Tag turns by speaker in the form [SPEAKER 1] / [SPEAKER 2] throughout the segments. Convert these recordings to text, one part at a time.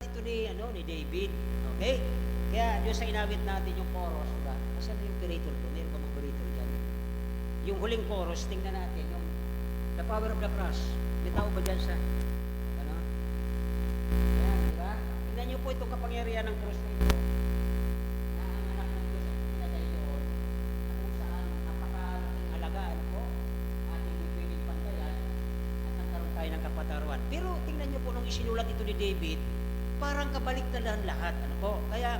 [SPEAKER 1] ito ni David. Okay? Kaya Diyos sa inawit natin yung chorus, diba? Asan na yung operator ko? Meron ba mga operator dyan? Yung huling chorus, tingnan natin, yung the power of the cross. May tao ba dyan sa, ano? Yan, diba? Tingnan niyo po itong kapangyarihan ng cross na ito. Na ang anak ng Diyos ang pinagay doon, na kung saan napakalaking halagaan po, ating pwedeng pantayan, at nagkaroon tayo ng kapataruan. Pero tingnan niyo po nung isinulat ito ni David, parang kabaliktad lahat. Ano po? Kaya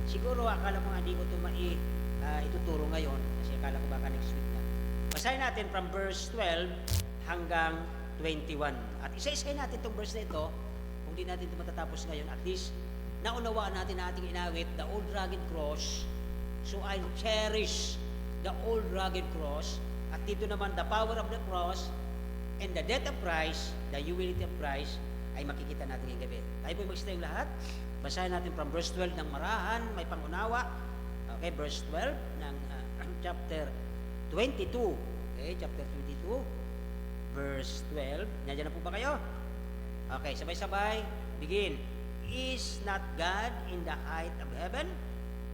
[SPEAKER 1] siguro akala mo nga hindi ko ito ituturo ngayon kasi akala ko baka next week na. Basahin natin from verse 12 hanggang 21. At isa-isay natin itong verse na ito. Kung di natin ito matatapos ngayon, at least naunawaan natin na ating inawit, the old rugged cross. So I cherish the old rugged cross. At dito naman, the power of the cross and the death of Christ, the humility of Christ, ay makikita natin ngayong gabi. Tayo po mag-stay lahat. Basahin natin from verse 12 ng Marahan, may pangunawa. Okay, verse 12 ng chapter 22. Okay, chapter 22, verse 12. Nandiyan na po ba kayo? Okay, sabay-sabay. Begin. Is not God in the height of heaven?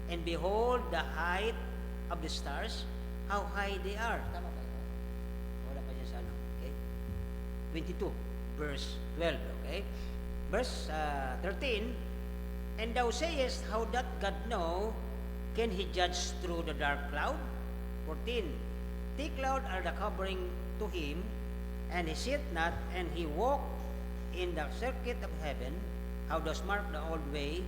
[SPEAKER 1] And behold the height of the stars, how high they are. Tama ba ito? Wala pa dyan sa ano. Okay? 22. Verse 12, okay? Verse 13, and thou sayest, how doth God know? Can he judge through the dark cloud? 14, thick cloud are the covering to him, and he sitteth not, and he walk in the circuit of heaven. How does mark the old way?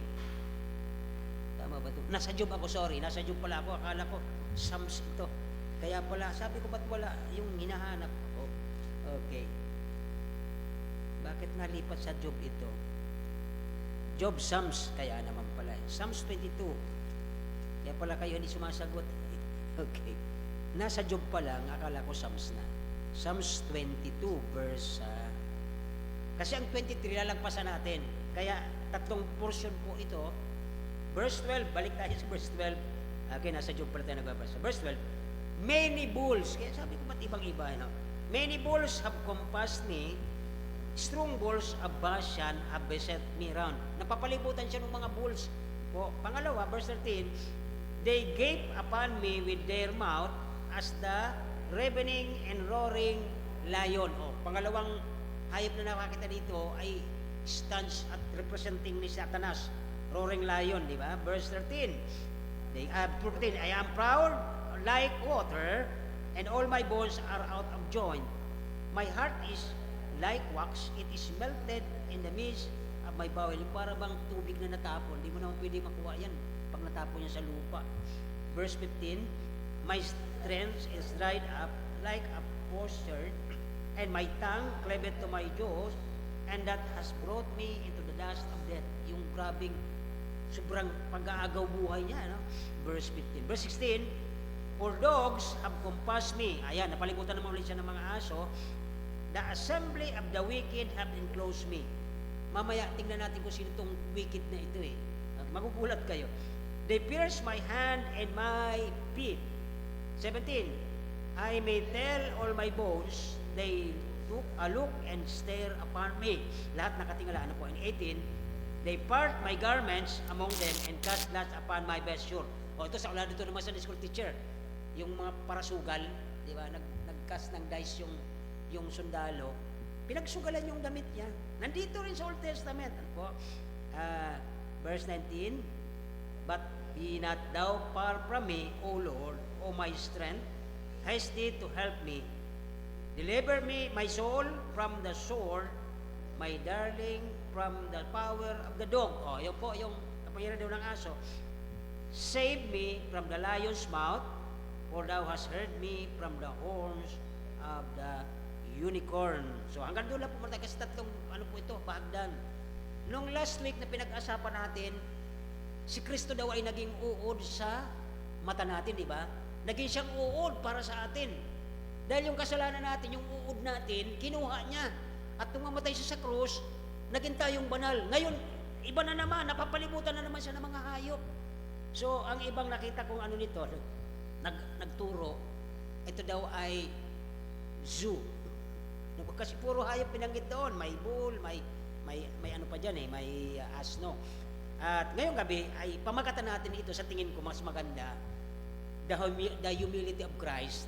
[SPEAKER 1] Tama ba ito? Nasa Job ako, sorry. Nasa Job pala ako. Akala ko, Psalms ito. Kaya pala, sabi ko, ba't wala yung hinahanap ko? Okay. Bakit nalipat sa Job ito? Job, Psalms, kaya naman pala. Psalms 22. Kaya pala kayo hindi sumasagot. Okay. Nasa Job pa lang, akala ko Psalms na. Psalms 22, verse... kasi ang 23 lalagpasan natin. Kaya tatlong portion po ito. Verse 12, balik tayo sa verse 12. Okay, nasa Job pala tayo nagbabasa. Verse 12, many bulls, kaya sabi ko ba't ibang-iba, no? Many bulls have compassed me, strong bulls of Bashan have beset me round. Napapalibutan siya ng mga bulls. Po. Pangalawa, verse 13, they gape upon me with their mouth as the ravening and roaring lion. O, pangalawang hayop na nakakita dito ay stands at representing ni Satanas. Roaring lion, di ba? Verse 13, I am proud like water, and all my bones are out of joint. My heart is like wax, it is melted in the midst of my bowel. Yung para bang tubig na natapon, hindi mo naman pwede makuha yan pag natapon yan sa lupa. Verse 15, my strength is dried up like a potsherd, and my tongue cleaved to my jaws, and that has brought me into the dust of death. Yung grabing, sobrang pag-aagaw buhay niya, no? Verse 15. Verse 16, for dogs have compassed me. Ayan, napalibutan naman ulit siya ng mga aso. The assembly of the wicked have enclosed me. Mamaya, tingnan natin kung sino itong wicked na ito eh. Magugulat kayo. They pierce my hand and my feet. 17, I may tell all my bones, they look and stare upon me. Lahat nakatingala. Ano po? And 18, they part my garments among them and cast lots upon my vesture. O ito, sa ulado dito naman sa school teacher. Yung mga parasugal, di ba? Nag-cast ng dice yung sundalo, pinagsugalan yung damit niya. Nandito rin sa Old Testament. Ano po? Verse 19, but be not thou far from me, O Lord, O my strength, haste thee to help me. Deliver me, my soul, from the sword, my darling, from the power of the dog. O, yun po, yung kapangyarihan daw ng aso. Save me from the lion's mouth, for thou hast heard me from the horns of the unicorn. So hanggang doon lang po muna kasi tatlong ano po ito, bahagdan. Nung last week na pinag-asapan natin, si Kristo daw ay naging uod sa mata natin, di ba? Naging siyang uod para sa atin. Dahil yung kasalanan natin, yung uod natin, kinuha niya. At nung mamatay siya sa krus, naging tayong banal. Ngayon, iba na naman, napapalibutan na naman siya ng mga hayop. So, ang ibang nakita kong ano nito, nagturo, ito daw ay zoo. Kasi puro hayop pinanggit doon. May bull, may may ano pa diyan may asno. At ngayong gabi ay pamagatan natin ito sa tingin ko mas maganda, the humility of Christ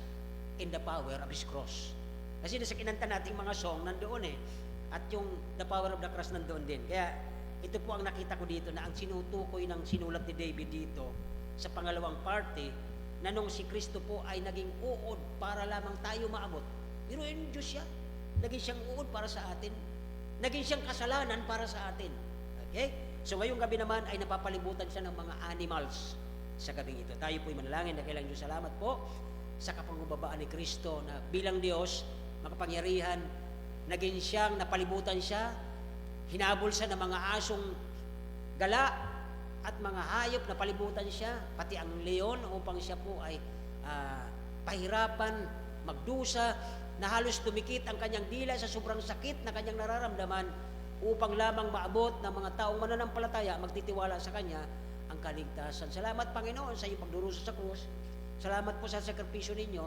[SPEAKER 1] in the power of His cross. Kasi sa kinanta nating mga song nandoon at yung the power of the cross nandoon din. Kaya ito po ang nakita ko dito na ang sinutukoy ng sinulat ni David dito sa pangalawang parte na nung si Kristo po ay naging uod para lamang tayo maabot. Pero yung Diyos siya, naging siyang uod para sa atin. Naging siyang kasalanan para sa atin. Okay? So ngayong gabi naman ay napapalibutan siya ng mga animals sa gabing ito. Tayo po'y manalangin na kailang Diyos. Salamat po sa kapangbabaan ni Kristo na bilang Diyos, makapangyarihan, naging siyang napalibutan siya, hinabol siya ng mga asong gala at mga hayop na palibutan siya, pati ang leon upang siya po ay pahirapan, magdusa, na halos tumikit ang kanyang dila sa sobrang sakit na kanyang nararamdaman upang lamang maabot ng mga taong mananampalataya, magtitiwala sa Kanya ang kaligtasan. Salamat Panginoon sa iyong pagdurusa sa krus. Salamat po sa sakripisyo ninyo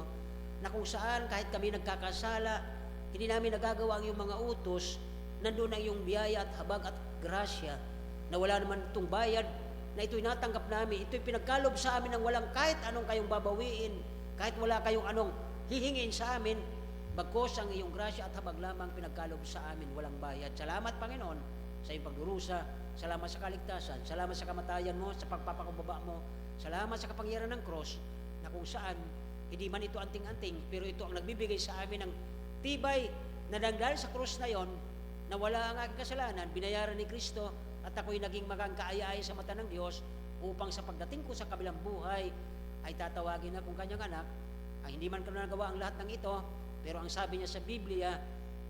[SPEAKER 1] na kung saan kahit kami nagkakasala, hindi namin nagagawa ang iyong mga utos, nandun ang iyong biyaya at habag at grasya na wala naman itong bayad, na ito'y natanggap namin, ito'y pinagkalob sa amin ng walang kahit anong kayong babawiin, kahit wala kayong anong hihingin sa amin, bagkos ang iyong grasya at habag lamang pinagkalob sa amin walang bayad. Salamat Panginoon sa iyong pagdurusa, salamat sa kaligtasan, salamat sa kamatayan mo, sa pagpapakumbaba mo, salamat sa kapangyarihan ng cross na kung saan hindi man ito anting-anting, pero ito ang nagbibigay sa amin ng tibay na dahil sa cross na yon, na wala ang aking kasalanan, binayaran ni Kristo at ako'y naging magang kaaya-aya sa mata ng Diyos upang sa pagdating ko sa kabilang buhay ay tatawagin akong kanyang anak. Ay hindi man ko nagawa ang lahat ng ito, pero ang sabi niya sa Biblia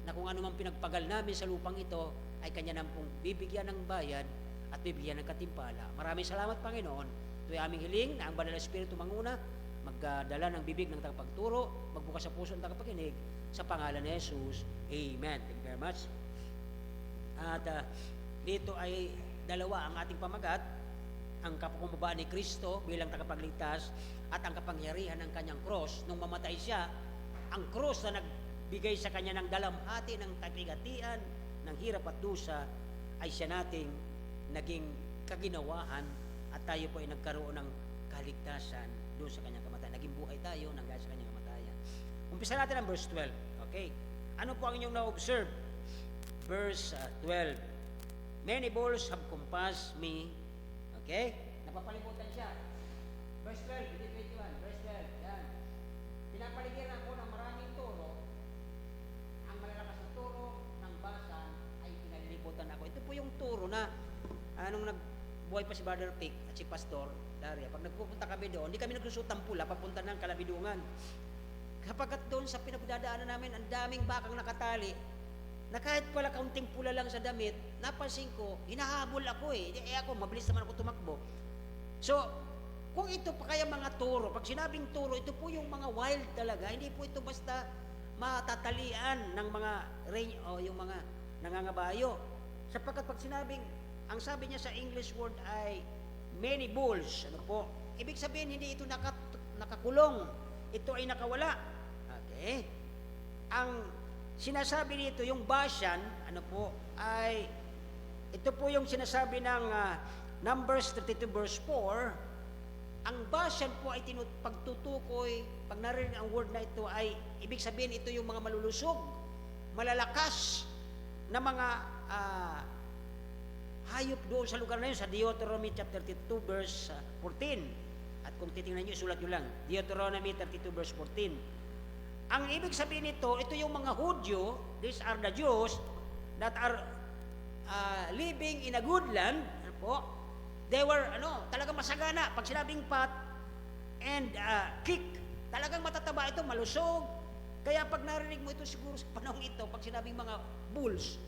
[SPEAKER 1] na kung ano man pinagpagal namin sa lupang ito ay kanya nang pong bibigyan ng bayad at bibigyan ng katimpala. Maraming salamat Panginoon. Ito'y aming hiling na ang Banal na Espiritu manguna, magdala ng bibig ng tagapagturo, magbukas sa puso ng tagapakinig sa pangalan ni Jesus. Amen. Thank you very much. At dito ay dalawa ang ating pamagat, ang kapakumbabaan ni Kristo bilang tagapagligtas at ang kapangyarihan ng kanyang cross. Nung mamatay siya, ang cross na nagbigay sa kanya ng dalamhati, ng kapigatian, ng hirap at dusa, ay siya nating naging kaginawahan at tayo po ay nagkaroon ng kaligtasan doon sa kanyang kamatayan. Naging buhay tayo nang dahil sa kanyang kamatayan. Umpisa natin ang verse 12. Okay? Ano po ang inyong na-observe? Verse 12. Many bulls have compassed me. Okay? Napapalibutan siya. Verse 12, hindi 21. Verse 12. Yan. Pinapaligiran ako ng maraming turo. Ang malalakas na turo ng basan ay pinalilibutan ako. Ito po yung turo na anong nagbuhay pa si Brother Pick at si Pastor Daria. Pag nagpupunta kami doon, hindi kami nagsusutang pula papunta ng Kalabidungan. Kapag at doon sa pinagdadaanan namin, ang daming bakang nakatali, na kahit pala kaunting pula lang sa damit, napansin ko, hinahabol ako ako, mabilis naman ako tumakbo. So, kung ito pa kaya mga turo, pag sinabing turo, ito po yung mga wild talaga, hindi po ito basta matatalian ng mga yung mga nangangabayo. Sapagkat pag sinabing, ang sabi niya sa English word ay many bulls, ano po, ibig sabihin hindi ito nakakulong, ito ay nakawala. Okay? Ang sinasabi dito, yung Bashan, ano po, ay, ito po yung sinasabi ng Numbers 32 verse 4, ang Bashan po ay pagtutukoy, pag narinig ang word na ito ay, ibig sabihin ito yung mga malulusog, malalakas na mga hayop doon sa lugar na yun, sa Deuteronomy chapter 32 verse 14. At kung titingnan nyo, isulat nyo lang, Deuteronomy 32 verse 14. Ang ibig sabihin nito, ito yung mga Hudyo, these are the Jews that are living in a good land, ano po, they were, talagang masagana. Pag sinabing pat and kick, talagang matataba ito, malusog. Kaya pag narinig mo ito siguro sa panahon ito, pag sinabing mga bulls,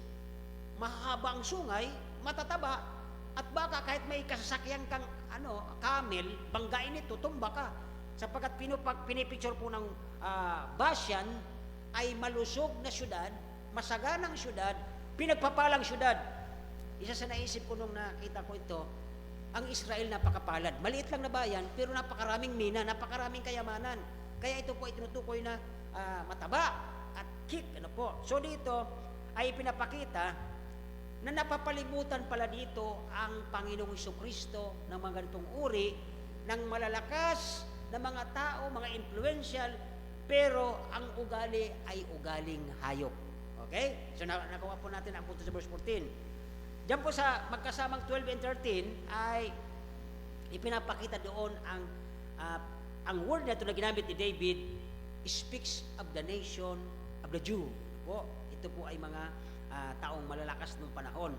[SPEAKER 1] mahaba ang sungay, matataba, at baka kahit may kasasakyan kang camel, banggain ito, tumba ka. Sapagkat pinipicture po ng Bashan ay malusog na syudad, masaganang syudad, pinagpapalang syudad. Isa sa naisip ko nung nakita ko ito, ang Israel napakapalad. Maliit lang na bayan, pero napakaraming mina, napakaraming kayamanan. Kaya ito po ay tinutukoy na mataba at kick. So dito ay pinapakita na napapalibutan pala dito ang Panginoong Hesukristo ng mga ganitong uri ng malalakas na mga tao, mga influential, pero ang ugali ay ugaling hayop. Okay? So nakuha po natin ang punto sa verse 14. Diyan po sa magkasamang 12 and 13 ay ipinapakita doon ang word na ito na ginamit ni David speaks of the nation of the Jew. Po, ito po ay mga taong malalakas noong panahon.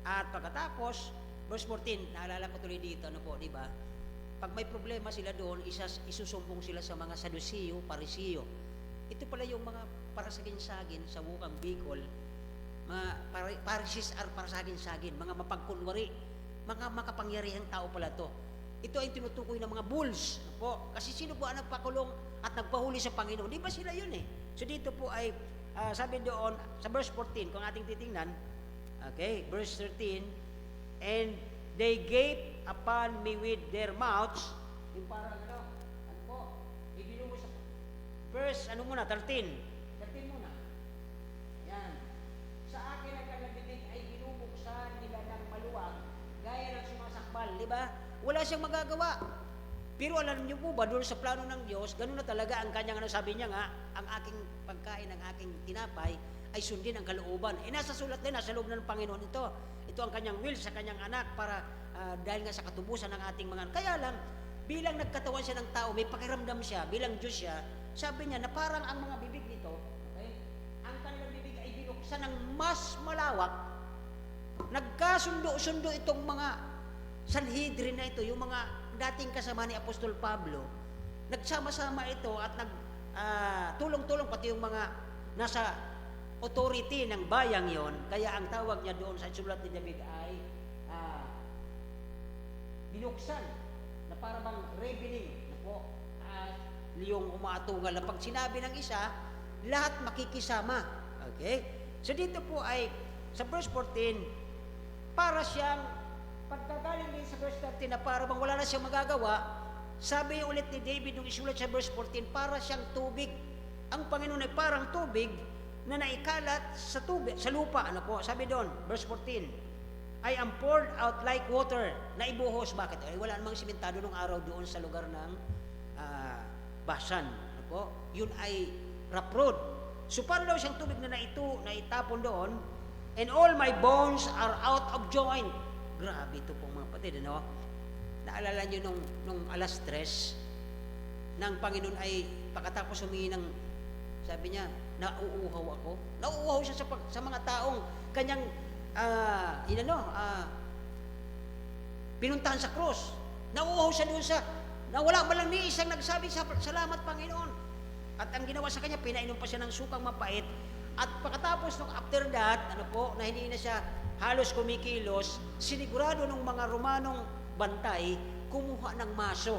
[SPEAKER 1] At pagkatapos, verse 14, naalala ko tuloy dito, ano po, di ba? Pag may problema sila doon, isusumbong sila sa mga Saduceo, Pariseo. Ito pala yung mga parasagin-sagin sa wukang Bicol, mga Pharisees are parasagin-sagin, mga mapagkunwari, mga makapangyarihang tao pala to. Ito ay tinutukoy ng mga bulls po. Kasi sino po ang nagpakulong at nagpahuli sa Panginoon? Di ba sila yun eh? So dito po ay sabi doon sa verse 14, kung ating titingnan, okay, verse 13, and they gape upon me with their mouths, yung parang ano po, ibino mo sa verse, 13 muna. Yan. Sa akin ang kanilang bibig ay binubuksan nila ng maluwag, gaya ng sumasakbal, di ba? Wala siyang magagawa. Pero alam niyo po ba, doon sa plano ng Diyos, ganun na talaga ang kanyang, sabi niya nga, ang aking pagkain, ang aking tinapay, ay sundin ang kalooban. Nasa sulat din, nasa loob ng Panginoon ito. Ito ang kanyang will sa kanyang anak para dahil nga sa katubusan ng ating mga. Kaya lang, bilang nagkatawan siya ng tao, may pakiramdam siya, bilang Diyos siya, sabi niya na parang ang mga bibig nito, okay, ang kanilang bibig ay binuksan ng mas malawak. Nagkasundo-sundo itong mga Sanhedrin na ito, yung mga dating kasama ni Apostol Pablo, nagsama-sama ito at tulong-tulong pati yung mga nasa authority ng bayang yon. Kaya ang tawag niya doon sa sulat ni David ay binuksan na para bang revealing na po yung umaatungal na pag sinabi ng isa, lahat makikisama. Okay? So dito po ay sa verse 14, para siyang pagkagaling din sa verse 13 na para bang wala na siyang magagawa, sabi ulit ni David nung isulat sa verse 14, para siyang tubig. Ang Panginoon ay parang tubig na naikalat sa tubig, sa lupa. Ano po? Sabi doon, verse 14, I am poured out like water, na ibuhos. Bakit? Ay, wala namang simentado nung araw doon sa lugar ng Basan. Ano po? Yun ay rough road. So, para daw siyang tubig na naitapon doon, and all my bones are out of joint. Grabe ito pong mga kapatid, ano? Naalala nyo nung alas 3, ng Panginoon ay pagkatapos humingi ng, sabi niya, nauuhaw ako. Nauuhaw siya sa mga taong kanyang, pinuntahan sa krus. Nauuhaw siya doon na wala man lang ni isang nagsabi, salamat Panginoon. At ang ginawa sa kanya, pinainom pa siya ng sukang mapait. At pagkatapos nung after that, na hindi na siya halos kumikilos, sinigurado ng mga Romanong bantay, kumuha ng maso.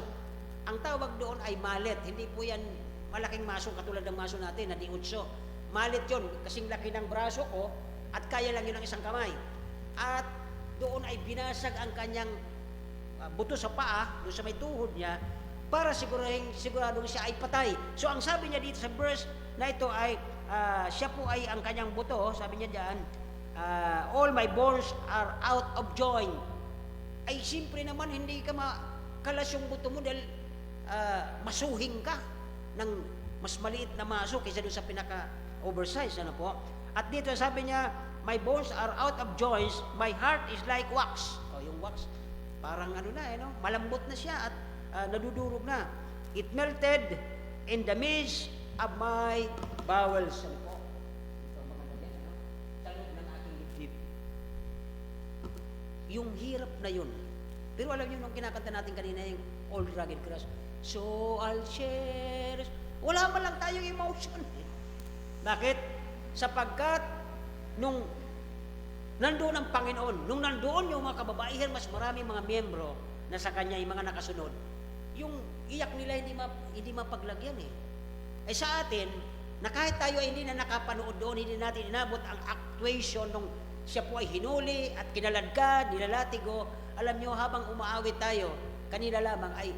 [SPEAKER 1] Ang tawag doon ay malet. Hindi po yan malaking maso katulad ng maso natin na diutso. Malet yon, kasing laki ng braso ko at kaya lang yun ng isang kamay. At doon ay binasag ang kanyang buto sa paa, doon sa may tuhod niya, para siguradong siya ay patay. So ang sabi niya dito sa verse na ito ay, siya po ay ang kanyang buto, sabi niya diyan, all my bones are out of joint. Ay siyempre naman hindi ka makalas yung buto mo dahil masuhing ka ng mas maliit na maso kaysa doon sa pinaka-oversize. Ano po? At dito sabi niya, my bones are out of joints, my heart is like wax. O yung wax, parang malambot na siya at nadudurog na. It melted in the midst of my bowels. Ano po? Ito ang mga lagyan, sa loob ng aking dibdib. Yung hirap na yun. Pero alam niyo, nung kinakanta natin kanina yung Old Rugged Cross, so I'll share. Wala man lang tayong emotion. Bakit? Sapagkat nung nandoon ang Panginoon, nung nandoon yung mga kababaihan, mas marami mga miyembro na sa Kanya, yung mga nakasunod, yung iyak nila hindi mapaglagyan eh. Eh sa atin, na kahit tayo ay hindi na nakapanood doon, hindi natin inabot ang actuation nung siya po ay hinuli at kinaladkad, nilalatigo. Alam nyo, habang umaawit tayo, kanina lamang ay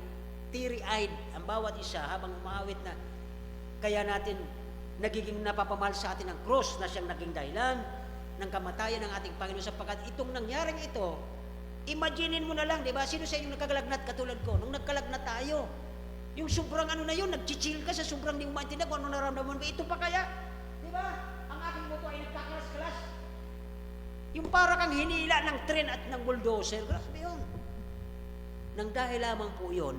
[SPEAKER 1] teary-eyed ang bawat isa habang umaawit na kaya natin nagiging napapamahal sa atin ang cross na siyang naging dahilan. ng kamatayan ng ating Panginoon, sapagkat itong nangyaring ito, imaginin mo na lang, di ba? Sino sa inyo nagkagalagnat katulad ko? Nung nagkalagnat tayo, yung sobrang ano na yun, nagchichill ka sa sobrang di mo maintindihan kung ano naramdaman mo. Ito pa kaya, di ba? Ang aking moto ay nagkakalas-kalas. Yung para kang hinila ng tren at ng bulldozer. Grabe yun. Nang dahil lamang po yun,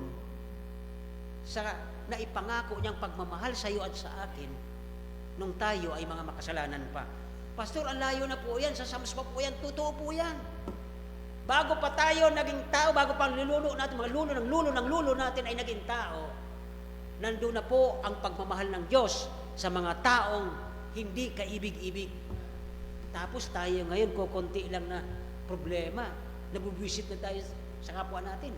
[SPEAKER 1] sa naipangako niyang pagmamahal sa iyo at sa akin, nung tayo ay mga makasalanan pa. Pastor, ang layo na po yan, sa Psalms pa po yan, totoo po yan. Bago pa tayo naging tao, bago pa ang lululo natin, mga lulo natin ay naging tao, nandun na po ang pagmamahal ng Diyos sa mga taong hindi kaibig-ibig. Tapos tayo ngayon, kukunti lang na problema, nabubwisit na tayo sa kapwa natin.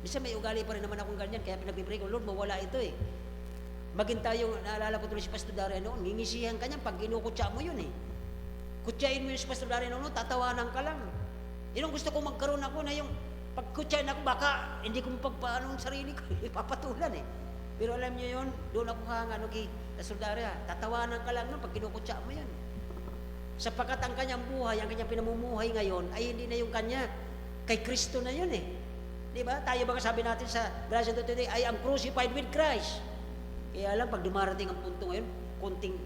[SPEAKER 1] Bisa may ugali pa rin naman akong ganyan, kaya pinag-pray ko, Lord, mawala ito eh. Maging tayo, naalala ko tuloy si Pastor Daria noon, ngingisihan ka niyan pag kinukutsa mo yun eh. Kutsain mo yung si Pastor Daria noon, tatawanan ka lang. Yun ang gusto ko magkaroon ako na yung pagkutsain ako, baka hindi ko mapagpaano ang sarili ko, ipapatulan eh. Pero alam niyo yun, doon ako hanga kay Pastor Daria, tatawanan ka lang nun pag kinukutsa mo yan. Sapagkat ang kanyang buhay, ang kanyang pinamumuhay ngayon, ay hindi na yung kanya, kay Kristo na yun eh. Diba? Tayo ba sabi natin sa Galatians 2:20, I am crucified with Christ. Kaya lang, pag dumarating ang punto ngayon, konting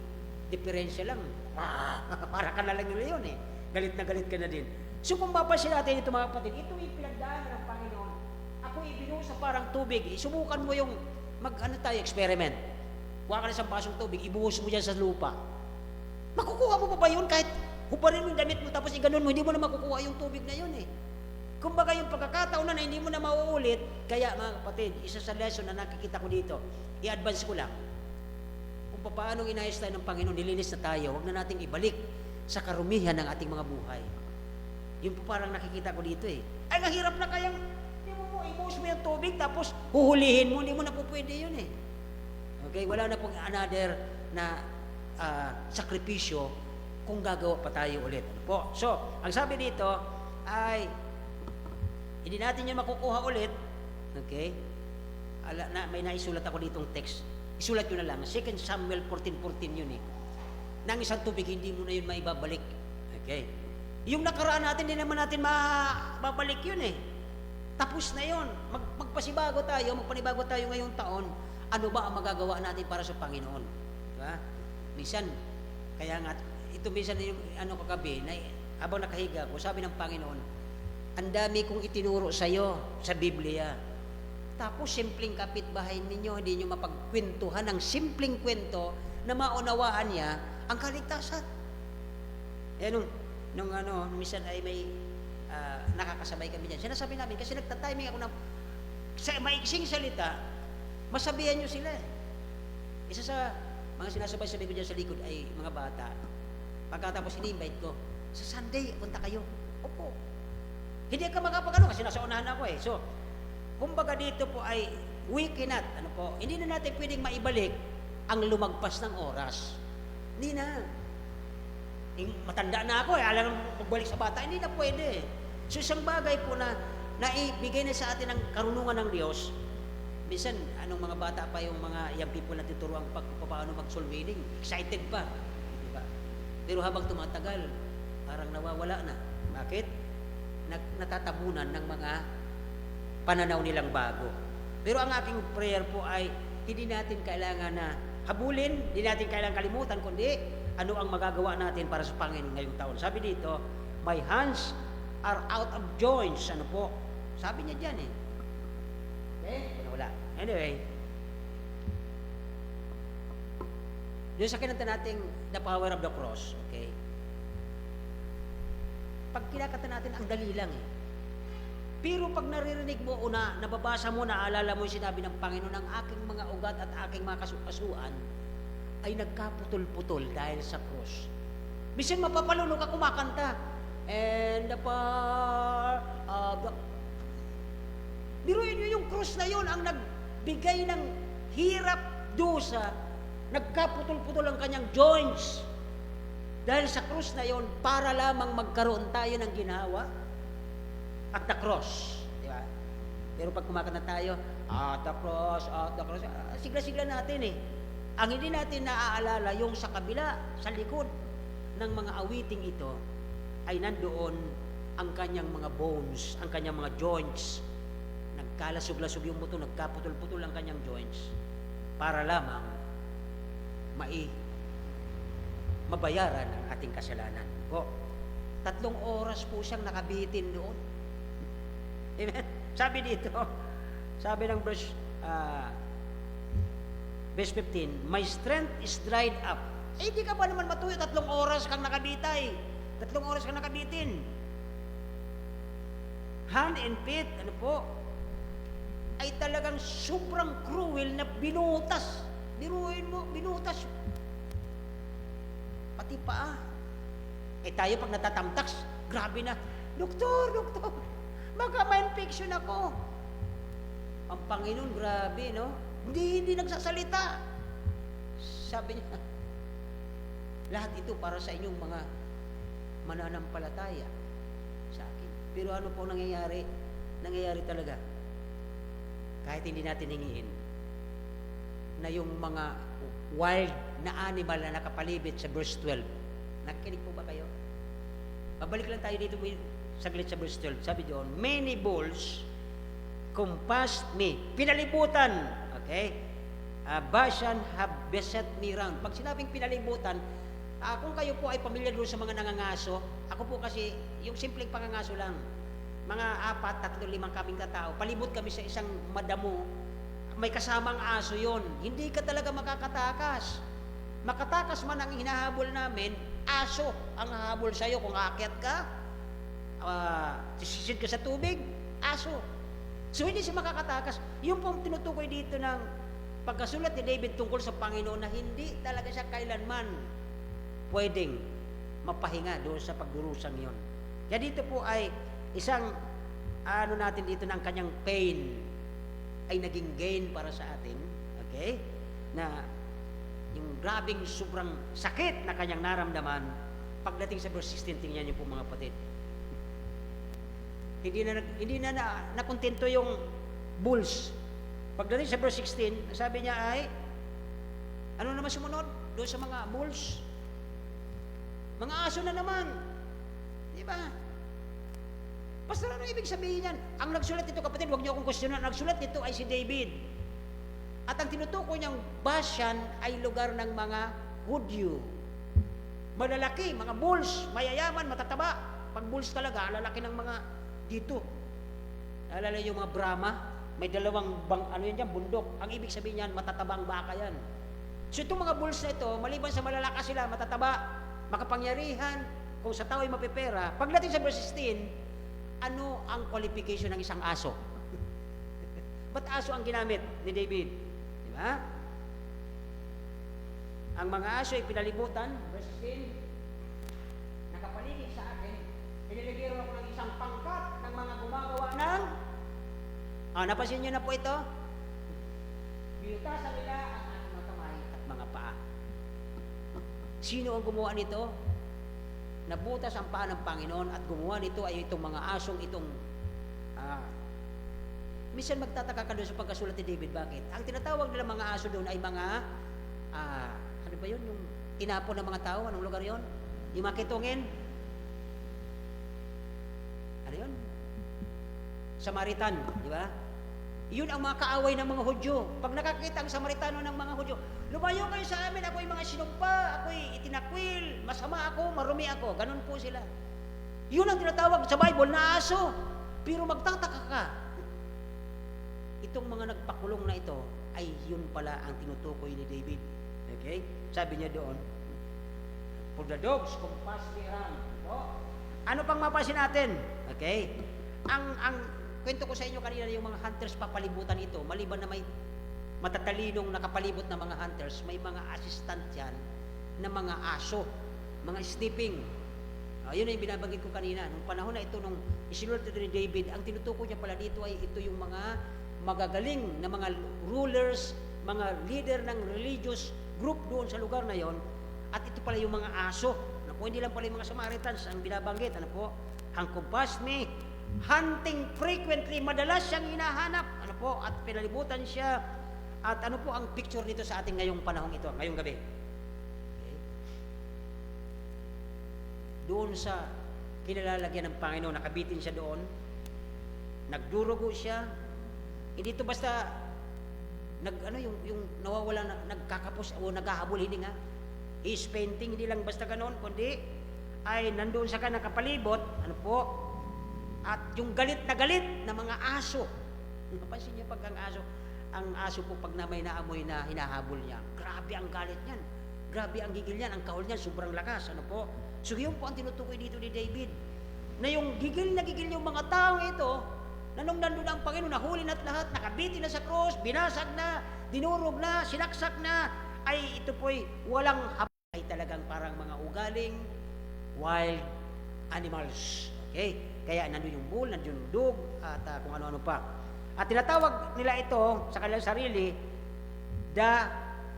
[SPEAKER 1] diferensya lang. Para ka na lang nila yun eh. Galit na galit ka na din. So kung mapasin natin ito mga kapatid, ito yung pinagdaanan ng Panginoon. Ako ibinusa parang tubig. Subukan mo yung experiment. Kuha ka na isang basong tubig, ibuhos mo dyan sa lupa. Makukuha mo pa ba yun kahit hubarin mo yung damit mo tapos iganon mo, hindi mo na makukuha yung tubig na yun eh. Kumbaga yung pagkakataon na hindi mo na mauulit, kaya mga kapatid, isa sa lesson na nakikita ko dito, i-advance ko lang. Kung paano inayos tayo ng Panginoon, nilinis na tayo, huwag na nating ibalik sa karumihan ng ating mga buhay. Yung po parang nakikita ko dito eh. Ay, hirap na kayang, hindi mo ibuhos mo yung tubig, tapos huhulihin mo, hindi mo na po pwede yun eh. Okay, wala na pong another na sakripisyo kung gagawa pa tayo ulit. Ano po? So, ang sabi dito ay hindi natin yun makukuha ulit. Okay? May naisulat ako ditong text. Isulat nyo na lang. 2 Samuel 14:14 yun eh. Nang isang tubig, hindi mo na yun maibabalik. Okay? Yung nakaraan natin, hindi naman natin mababalik yun eh. Tapos na yun. Magpasibago tayo, magpanibago tayo ngayong taon. Ano ba ang magagawa natin para sa Panginoon? Diba? Minsan, kaya nga, ito minsan yung kagabi, na habang nakahiga ko, sabi ng Panginoon, ang dami kong itinuro sa iyo sa Biblia. Tapos simpleng kapitbahay ninyo, hindi nyo mapagkwentuhan ng simpleng kwento na maunawaan niya ang kaligtasan. Eh nung minsan ay may nakakasabay kami dyan. Sinasabi namin, kasi nagtatiming ako ng sa maiksing salita, masabihan nyo sila eh. Isa sa mga sinasabay-sabay ko dyan sa likod ay mga bata. Pagkatapos ini-invite ko, sa Sunday, punta kayo. Opo. Hindi ka makapag-ano kasi nasa unahan ako eh. So, kumbaga dito po ay we cannot, hindi na natin pwedeng maibalik ang lumagpas ng oras. Hindi na. Matanda na ako eh, alam mo magbalik sa bata, hindi na pwede. So, isang bagay po na naibigay na sa atin ng karunungan ng Diyos. Minsan, mga bata pa yung mga young people na tuturuan paano mag-soul winning. Excited pa. Diba? Pero habang tumatagal, parang nawawala na. Bakit? Natatabunan ng mga pananaw nilang bago. Pero ang aking prayer po ay hindi natin kailangan na habulin, hindi natin kailangan kalimutan, kundi ano ang magagawa natin para sa Panginoon ngayong taon. Sabi dito, my hands are out of joints. Ano po? Sabi niya dyan eh. Okay? Wala. Anyway, yung sa kinanta nating The Power of the Cross, okay? Pag kinakanta natin, ang dali lang eh. Pero pag naririnig mo o nababasa mo, naalala mo yung sinabi ng Panginoon, ang aking mga ugat at aking mga kasukasuan ay nagkaputol-putol dahil sa cross. Minsan mapapalunok ka kumakanta. And the power of the... Biruin nyo yung cross na yun, ang nagbigay ng hirap, dusa, nagkaputol-putol ang kanyang joints. Dahil sa krus na yon, para lamang magkaroon tayo ng ginhawa at the cross. Di ba? Pero pag kumakanta tayo, at the cross, sigla-sigla natin eh. Ang hindi natin naaalala yung sa kabila, sa likod, ng mga awiting ito ay nandoon ang kanyang mga bones, ang kanyang mga joints. Nagkalasog-lasog yung buto, nagkaputol-putol ang kanyang joints para lamang mabayaran ang ating kasalanan. Po, 3 oras po siyang nakabitin doon. Amen? Sabi dito, sabi ng verse 15, my strength is dried up. Eh, di ka ba naman matuyo? 3 oras kang nakabitay. 3 oras kang nakabitin. Hand and feet, ano po, ay talagang sobrang cruel na binutas. Biruin mo, binutas. Pati paa. Eh tayo pag natatamtaks, grabe na. Doktor, baka ma-infection ako. Ang Panginoon, grabe, no? Hindi nagsasalita. Sabi niya, lahat ito para sa inyong mga mananampalataya sa akin. Pero ano po nangyayari? Nangyayari talaga. Kahit hindi natin hingiin, na yung mga wild na animal na nakapalibit sa verse 12. Nakikinig po ba kayo? Babalik lang tayo dito saglit sa verse 12. Sabi doon, many bulls compassed me. Pinalibutan. Okay? Bashan have beset me round. Pag sinabing pinalibutan, kung kayo po ay pamilyar doon sa mga nangangaso, ako po kasi, yung simpleng pangangaso lang, mga 4, 3, 5 kaming katao, palibot kami sa isang madamo, may kasamang aso yon. Hindi ka talaga makakatakas. Makatakas man ang hinahabol namin, aso ang hahabol sa'yo kung aakyat ka, sisid ka sa tubig, aso. So hindi siya makakatakas. Yung pong tinutukoy dito ng pagkasulat ni David tungkol sa Panginoon na hindi talaga siya kailanman pwedeng mapahinga doon sa pagdurusang yon. Kaya dito po ay isang natin dito ng kanyang pain ay naging gain para sa atin, okay? Na yung grabing sobrang sakit na kanyang naramdaman, pagdating sa verse 16, tingnan niyo po mga kapatid. Hindi na nakontento yung bulls. Pagdating sa verse 16, sabi niya ay, ano naman sumunod? Doon sa mga bulls. Mga aso na naman. Di ba? Basta ano ibig sabihin yan? Ang nagsulat nito, kapatid, huwag niyo akong questionan. Ang nagsulat nito ay si David. At ang tinutukoy niyang Bashan ay lugar ng mga Hudyo. Malalaki, mga bulls, mayayaman, matataba. Pag bulls talaga, lalaki ng mga dito. Alala yung mga Brahma, may dalawang bundok. Ang ibig sabihin yan, matatabang baka yan. So itong mga bulls na ito, maliban sa malalakas sila, matataba, makapangyarihan, kung sa tao ay mapipera, pagdating sa verse 16, ano ang qualification ng isang aso? Ba't aso ang ginamit ni David? Di ba? Ang mga aso ay pinalibutan, verse 16, nakapaligid sa akin, piniligiran ako ng isang pangkat ng mga gumagawa ng, napansin niyo na po ito? Binutasan nila ang aking mga kamay at mga paa. Sino ang gumawa nito? Nabutas ang paa ng Panginoon at gumawa nito ay itong mga asong itong minsan magtataka ka doon sa pagkasulat ni David, bakit? Ang tinatawag nila mga aso doon ay mga ano ba yun? Yung tinapon ng mga tao, anong lugar yun? Yung makitungin? Ano yun? Samaritan, di ba? Yun ang mga kaaway ng mga Hudyo. Pag nakakita ang Samaritano ng mga Hudyo, lumayo kayo sa amin, ako'y mga sinumpa, ako'y itinakwil, masama ako, marumi ako. Ganun po sila. Yun ang tinatawag sa Bible na aso. Pero magtataka ka, itong mga nagpakulong na ito, ay yun pala ang tinutukoy ni David. Okay? Sabi niya doon, for the dogs compass me around. Ano pang mapasin natin? Okay? Ang kwento ko sa inyo kanina, yung mga hunters papalibutan ito, maliban na may matatalinong nakapalibot na mga hunters, may mga assistant yan na mga aso, mga snipping. Yun yung binabanggit ko kanina. Nung panahon na ito, nung isinulat ito ni David, ang tinutukoy niya pala dito ay ito yung mga magagaling na mga rulers, mga leader ng religious group doon sa lugar na yon. At ito pala yung mga aso. Ano po, hindi lang pala yung mga Samaritans ang binabanggit. Ano po? Ang compass me, hunting frequently, madalas siyang hinahanap. Ano po? At pinalibutan siya. At ano po ang picture nito sa ating ngayong panahong ito, ngayong gabi? Okay. doon sa kinalalagyan ng Panginoon, nakabitin siya doon, nagdurugo siya. Hindi ito basta yung nawawala, nagkakapos o naghahabol, hindi nga. He's painting, hindi lang basta ganoon, kundi ay nandoon sa kanyang kapalibot, ano po, at yung galit na mga aso. Napansin niyo pag ang aso po pag na may naamoy na hinahabol niya, grabe ang galit niyan, grabe ang gigil niyan, ang kahol niyan sobrang lakas, ano po. So yun po ang tinutukoy dito ni David, na yung gigil na gigil yung mga tao ito, na nung nandun ang Panginoon, nahuli na't lahat, nakabitin na sa cross, binasag na, dinurog na, sinaksak na, ay ito po'y walang ay talagang parang mga ugaling wild animals. Okay? Kaya nandun yung bull, nandun yung dog, at kung ano-ano pa. At tinatawag nila ito sa kanilang sarili, the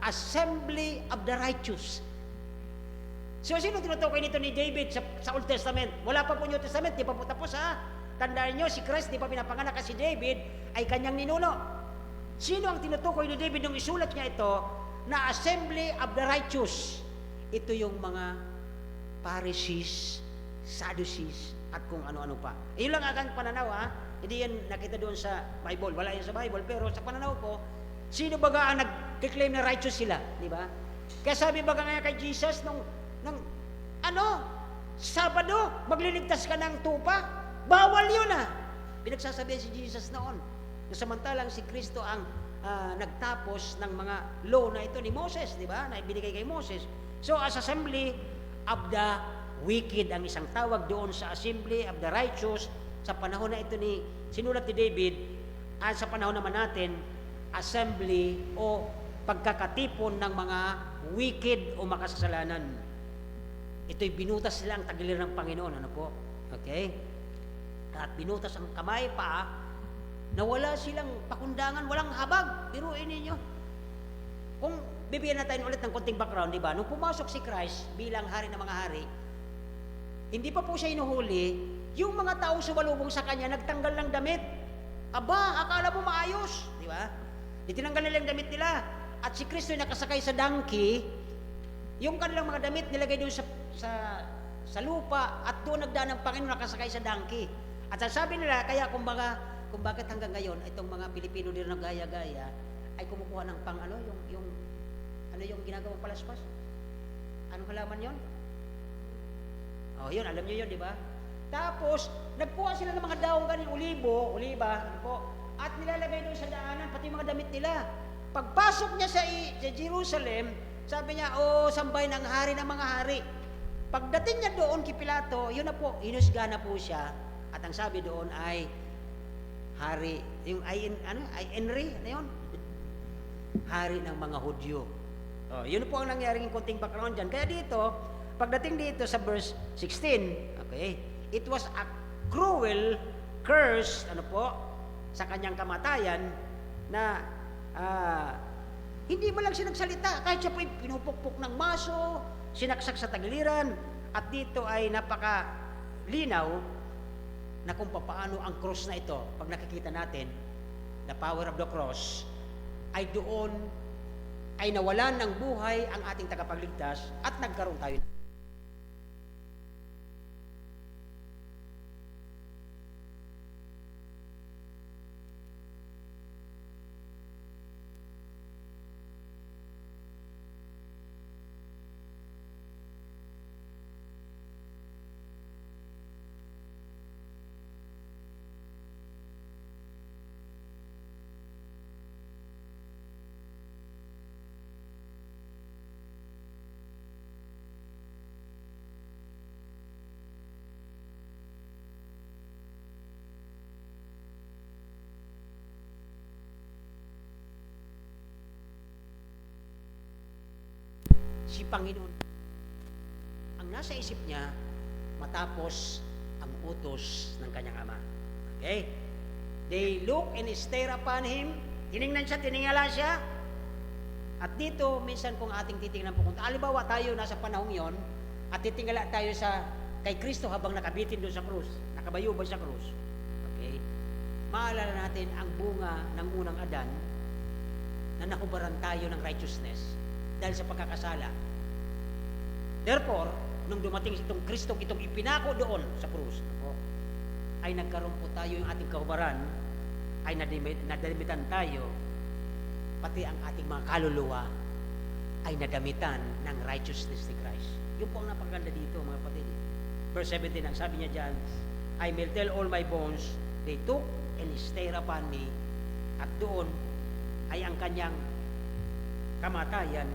[SPEAKER 1] assembly of the righteous. So, sino tinutukoy nito ni David sa Old Testament? Wala pa po New Testament, di pa po tapos ha. Tandaan nyo, si Christ, di pa pinapanganak, kasi David ay kanyang ninuno. Sino ang tinutukoy ni David nung isulat niya ito na assembly of the righteous? Ito yung mga Pharisees, Sadducees, at kung ano-ano pa. Iyon lang ang pananaw ha. Hindi yan nakita doon sa Bible. Wala yan sa Bible. Pero sa pananaw ko, sino baga ang nag-claim na righteous sila? Di ba? Kaya sabi baga nga kay Jesus nung Sabado, magliligtas ka ng tupa? Bawal yun ah. Pinagsasabihan si Jesus noon. Samantalang si Kristo ang nagtapos ng mga law na ito ni Moses, di ba? Na ibinigay kay Moses. So, as assembly of the wicked, ang isang tawag doon sa assembly of the righteous, sa panahon na ito sinulat ni David, at sa panahon naman natin, assembly o pagkakatipon ng mga wicked o makasalanan. Ito'y binutas sila ang tagiliran ng Panginoon, ano po? Okay? At binutas ang kamay pa, na wala silang pakundangan, walang habag. Biruin ninyo. Kung bibigyan natin ulit ng konting background, di ba? Nung pumasok si Christ bilang hari ng mga hari, hindi pa po siya inuhuli, yung mga taong sumalubong sa kanya, nagtanggal ng damit. Aba, akala mo maayos, di ba? Itinanggal nila yung damit nila. At si Kristo ay nakasakay sa donkey, yung kanilang mga damit nilagay doon sa lupa, at doon nagdaan ng Panginoon nakasakay sa donkey. At sasabi nila, kaya kung bakit hanggang ngayon, itong mga Pilipino din na gaya-gaya, ay kumukuha ng yung ginagawang palaspas? Anong halaman yon? Oh, yun, alam niyo yun, di ba? Tapos, nagkuha sila ng mga daong ganing oliba, ano po, at nilalagay doon sa daanan, pati mga damit nila. Pagpasok niya sa Jerusalem, sabi niya, sambay ng hari ng mga hari. Pagdating niya doon kay Pilato, yun na po, hinusga na po siya. At ang sabi doon ay, hari, yung Henry, ano yun? Hari ng mga Hudyo. Oh, yun po ang nangyaring konting background dyan. Kaya dito, pagdating dito sa verse 16, okay, it was a cruel curse, ano po, sa kanyang kamatayan, na hindi mo lang siya nagsalita, kahit siya po pinupukpok ng maso, sinaksak sa tagiliran, at dito ay napakalinaw na kung paano ang cross na ito, pag nakikita natin, the power of the cross, ay doon ay nawalan ng buhay ang ating tagapagligtas at nagkaroon tayo. Si Panginoon, ang nasa isip niya, matapos ang utos ng kanyang ama. Okay? They look and stare upon him. Tiningnan siya, tiningala siya. At dito, minsan kung ating titingnan po, kung halimbawa tayo nasa panahong yon, at titingala tayo kay Kristo habang nakabitin doon sa krus, nakabayubay sa krus. Okay? Maalala natin ang bunga ng unang Adan na nakubaran tayo ng righteousness dahil sa pagkakasala. Therefore, nung dumating itong Kristong itong ipinako doon sa krus, ay nagkaroon po tayo yung ating kahubaran, ay nadamitan tayo, pati ang ating mga kaluluwa ay nadamitan ng righteousness ni Christ. Yun po ang napakaganda dito, mga kapatid. Verse 17, ang sabi niya dyan, I will tell all my bones, they took and stare upon me. At doon ay ang kanyang kamatayan,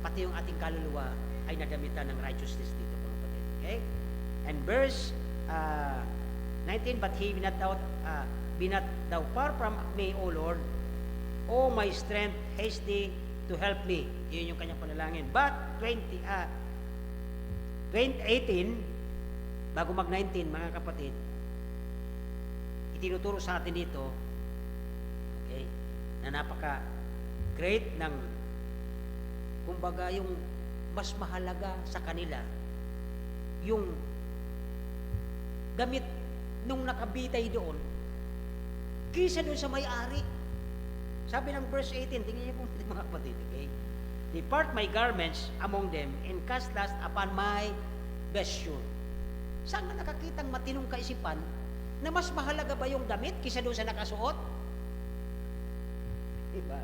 [SPEAKER 1] pati yung ating kaluluwa ay nadamitan ng righteousness dito, mga kapatid. Okay? And verse 19, but he be not thou far from me, O Lord, O my strength, haste thee to help me. Yun yung kanyang panalangin. But 18, bago mag-19, mga kapatid, itinuturo sa atin dito, okay, na napaka-great ng, kumbaga, yung mas mahalaga sa kanila, yung damit nung nakabitay doon, kisa doon sa may-ari. Sabi ng verse 18, tingnan niyo po mga kapatid, okay? Depart my garments among them and cast dust upon my vesture. Saan na nakakitang matinong kaisipan na mas mahalaga ba yung damit kisa doon sa nakasuot? Diba?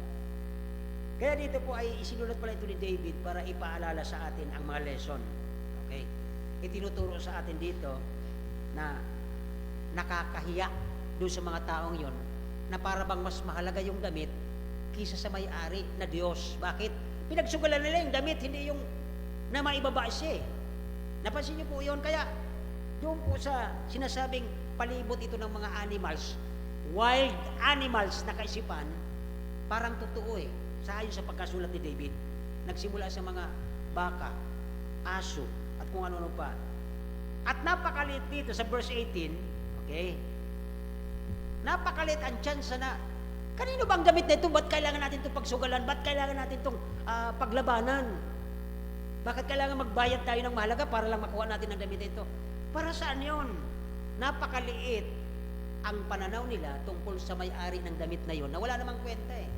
[SPEAKER 1] Kaya dito po ay isinulat pala ito ni David para ipaalala sa atin ang mga lesson. Okay? Itinuturo sa atin dito na nakakahiya doon sa mga taong yon na para bang mas mahalaga yung damit kisa sa may-ari na Diyos. Bakit? Pinagsugalan nila yung damit, hindi yung na maibaba siya. Napansin niyo po yon. Kaya doon po sa sinasabing palibot ito ng mga animals, wild animals na kaisipan, parang totoo eh. Sa ayon sa pagkasulat ni David, nagsimula sa mga baka, aso, at kung ano-ano pa. At napakalit dito sa verse 18, okay, napakalit ang tsansa na, kanino bang damit na ito? Ba't kailangan natin itong pagsugalan? Ba't kailangan natin itong paglabanan? Bakit kailangan magbayad tayo ng mahalaga para lang makuha natin ang damit na ito? Para saan yun? Napakaliit ang pananaw nila tungkol sa may-ari ng damit na yon na wala namang kwenta eh.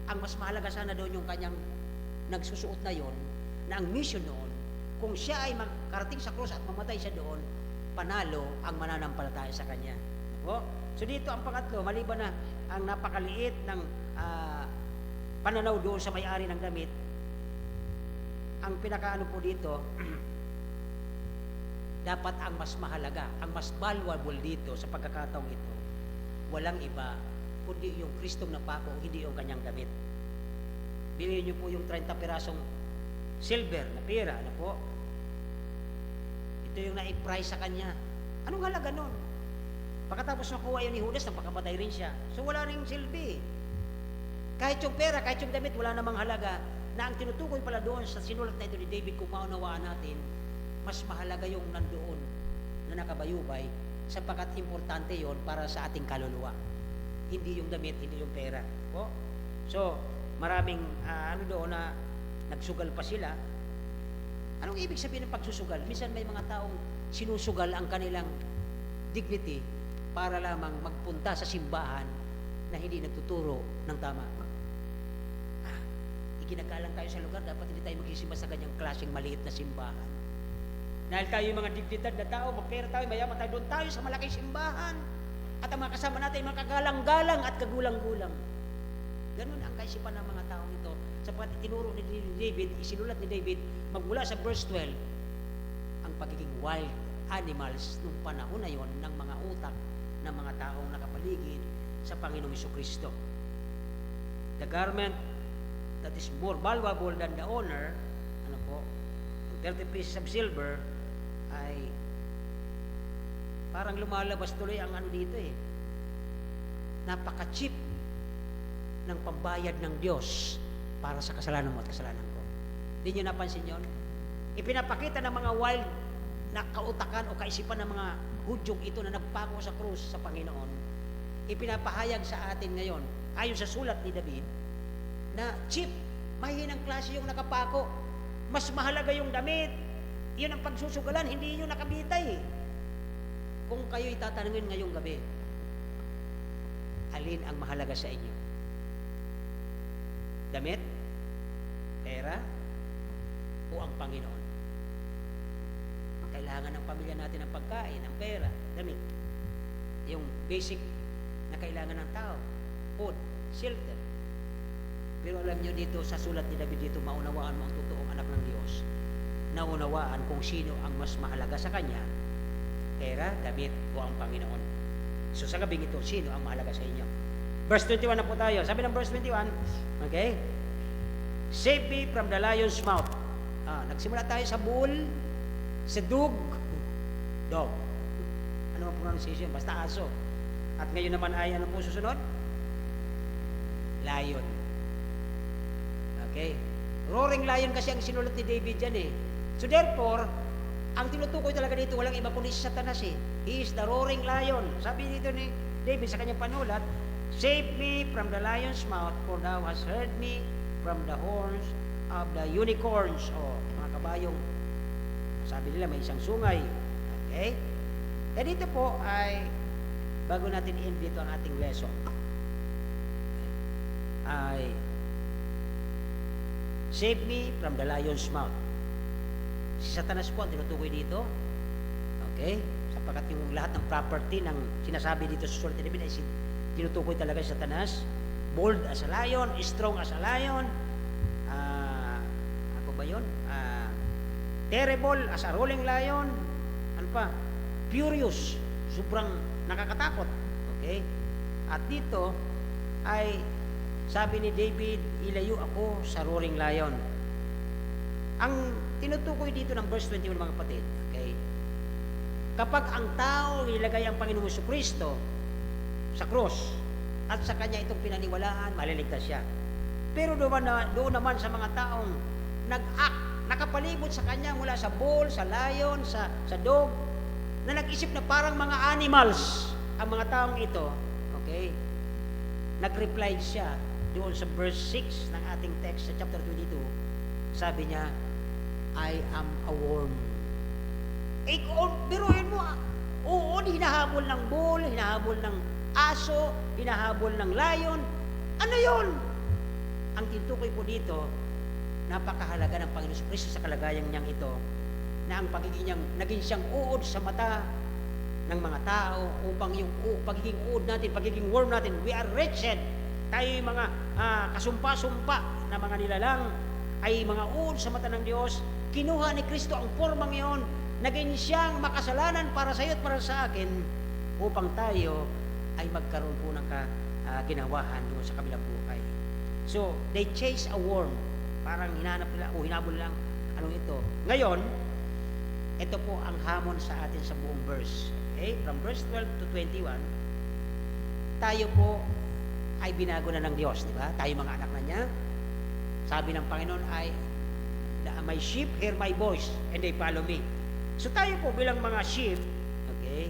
[SPEAKER 1] Ang mas mahalaga sana doon yung kanyang nagsusuot na yon, na ang mission noon, kung siya ay makarating sa krus at mamatay siya doon, panalo ang mananampalataya sa kanya. O? So dito ang pangatlo, maliban na ang napakaliit ng pananaw doon sa may-ari ng damit, ang pinakaano po dito, dapat ang mas mahalaga, ang mas valuable dito sa pagkakataong ito, walang iba, kundi yung Kristong napako, hindi yung kanyang damit. Bilhin niyo po yung 30 pirasong silver na pera, ano po? Ito yung na-price sa kanya. Anong halaga nun? Pagkatapos nakuha yun ni Judas, napakamatay rin siya. So wala rin silbi. Kahit yung pera, kahit yung damit, wala namang halaga. Na ang tinutukoy pala doon sa sinulat na ito ni David, kung maunawaan natin, mas mahalaga yung nandoon na nakabayubay, sapagkat importante yon para sa ating kaluluwa. Hindi yung damit, hindi yung pera. O? So, maraming ano doon na nagsugal pa sila. Anong ibig sabihin ng pagsusugal? Minsan may mga taong sinusugal ang kanilang dignity para lamang magpunta sa simbahan na hindi nagtuturo ng tama. Ikinagalang tayo sa lugar, dapat hindi tayo magsisimba sa ganyang klaseng maliit na simbahan. Dahil tayo yung mga dignidad na tao, magpera tayo, mayaman tayo, doon tayo sa malaking simbahan. At ang mga kasama natin, mga kagalang-galang at kagulang-gulang. Ganun ang kaisipan ng mga taong ito. Sapagkat itinuro ni David, isinulat ni David, magmula sa verse 12, ang pagiging wild animals nung panahon na yon ng mga utak ng mga taong nakapaligid sa Panginoong Jesucristo. The garment that is more valuable than the honor, ano po, 30 pieces of silver, ay parang lumalabas tuloy ang ano dito eh. Napaka-cheap ng pambayad ng Diyos para sa kasalanan mo at kasalanan ko. Hindi nyo napansin yun? Ipinapakita ng mga wild na kautakan o kaisipan ng mga Hudyong ito na nagpako sa krus sa Panginoon, ipinapahayag sa atin ngayon, ayon sa sulat ni David, na cheap, mahinang klase yung nakapako. Mas mahalaga yung damit. Yun ang pagsusugalan, hindi yung nakabitay. Kung kayo'y tatanungin ngayong gabi, alin ang mahalaga sa inyo? Damit? Pera? O ang Panginoon? kailangan ng pamilya natin ng pagkain, ng pera, damit. Yung basic na kailangan ng tao, food, shelter. Pero alam nyo dito, sa sulat ni David dito, maunawaan mo ang totoong anak ng Diyos. Naunawaan kung sino ang mas mahalaga sa kanya, pera, damit, o ang Panginoon. So sa gabing ito, sino ang mahalaga sa inyo? Verse 21 na po tayo. Sabi ng verse 21, okay? Save me from the lion's mouth. Nagsimula tayo sa bull, sa dog. Ano ang pronunciation? Basta aso. At ngayon naman ay, ano po susunod? Lion. Okay? Roaring lion kasi ang sinulat ni David dyan eh. So therefore, ang tinutukoy talaga dito, walang iba kundi si Satanas eh. He is the roaring lion. Sabi dito ni David sa kanyang panulat, save me from the lion's mouth, for thou hast heard me from the horns of the unicorns. Mga kabayong, sabi nila may isang sungay. Okay? Eh dito po ay, bago natin i-end dito ang ating lesson, ay, save me from the lion's mouth. Si Satanas po ang tinutukoy dito. Okay? Sapagkat yung lahat ng property ng sinasabi dito sa sulat ni David ay tinutukoy talaga si Satanas. Bold as a lion, strong as a lion. Ako ba yun? Terrible as a rolling lion. Ano pa? Furious. Sobrang nakakatakot. Okay? At dito ay sabi ni David, ilayo ako sa roaring lion. Ang tinutukoy dito ng verse 21 mga kapatid, okay? Kapag ang tao nilagay ang Panginoong Jesucristo sa cross at sa kanya itong pinaniwalaan, maliligtas siya. Pero doon naman sa mga taong nag-act, nakapalibot sa kanya mula sa bull, sa lion, sa dog, na nag-isip na parang mga animals ang mga taong ito, okay? Nag-reply siya doon sa verse 6 ng ating text sa chapter 22. Sabi niya, I am a worm. Biruin mo, hinahabol ng bull, hinahabol ng aso, hinahabol ng lion. Ano yun? Ang tinutukoy po dito, napakahalaga ng Panginoon Kristo sa kalagayan niyang ito, na ang pagiging niyang, naging siyang uod sa mata ng mga tao, upang yung pagiging uod natin, pagiging worm natin, we are wretched. Tayo yung mga kasumpa-sumpa na mga nilalang, ay mga uod sa mata ng Diyos. Kinuha ni Kristo ang formang iyon, naging siyang makasalanan para sa iyo at para sa akin, upang tayo ay magkaroon po ng ginawahan doon sa kabilang buhay. So, they chase a worm. Parang hinanap nila o hinabol lang anong ito. Ngayon, ito po ang hamon sa atin sa buong verse. Okay? From verse 12 to 21, tayo po ay binago na ng Diyos, di ba? Tayo mga anak na niya. Sabi ng Panginoon ay, my sheep hear my voice and they follow me. So tayo po bilang mga sheep, okay,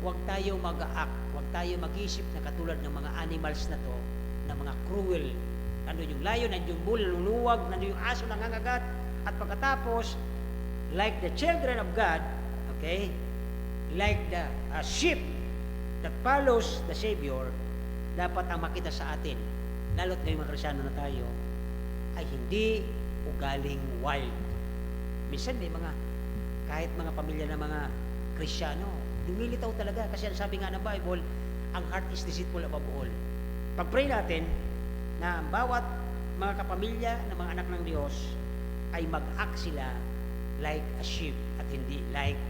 [SPEAKER 1] huwag tayo mag-act, huwag tayo mag-isip na katulad ng mga animals na to, na mga cruel. Nandun yung lion, nandun yung bull, nanunuwag, nandun yung aso nangangagat, at pagkatapos, like the children of God, okay, like the sheep that follows the Savior, dapat ang makita sa atin, lalo't ngayong mga Kristyano na tayo, ay hindi ugaling wild. Minsan may mga, kahit mga pamilya na mga Kristyano, lumilitaw talaga, kasi ang sabi nga ng Bible, ang heart is deceitful above all. Pag-pray natin, na bawat mga kapamilya ng mga anak ng Diyos, ay mag-act sila like a sheep, at hindi like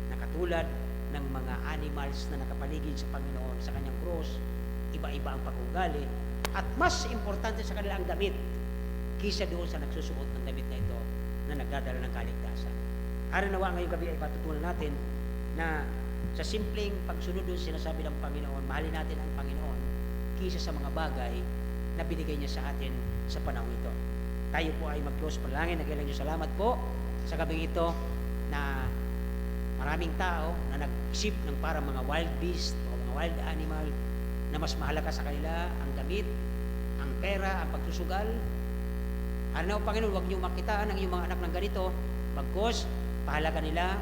[SPEAKER 1] na katulad ng mga animals na nakapaligid sa Panginoon sa kanyang cross. Iba-iba ang pag-ugali, at mas importante sa kanila ang damit kisa doon sa nagsusuot ng damit na ito na nagdadala ng kaligtasan. Araw nawa ngayong gabi ay patutunan natin na sa simpleng pagsunod doon sinasabi ng Panginoon, mahalin natin ang Panginoon kisa sa mga bagay na binigay niya sa atin sa panahon ito. Tayo po ay mag-close panalangin. Nagkailang Diyos, salamat po sa gabing ito na maraming tao na nag-isip ng parang mga wild beast o mga wild animal na mas mahalaga sa kanila ang damit, ang pera, ang pagsusugal. Ano, Panginoon, huwag niyo makitaan ang iyong mga anak ng ganito, bagkus pahalaga nila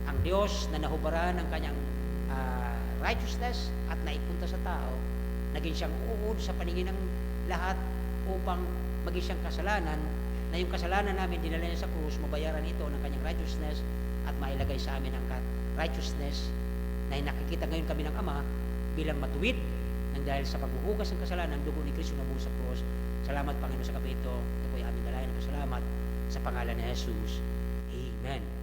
[SPEAKER 1] ang Diyos na nahubaran ng kanyang righteousness at naipunta sa tao, naging siyang uod sa paningin ng lahat upang maging siyang kasalanan, na yung kasalanan namin dinala niya sa krus, mabayaran ito ng kanyang righteousness, at mailagay sa amin ang righteousness na nakikita ngayon kami ng Ama bilang matuwid nang dahil sa paghuhugas ng kasalanan ng dugo ni Kristo na buhos sa krus. Salamat Panginoon sa gabi ito. Ito po ay aming dalayan ng pasalamat sa pangalan ni Jesus. Amen.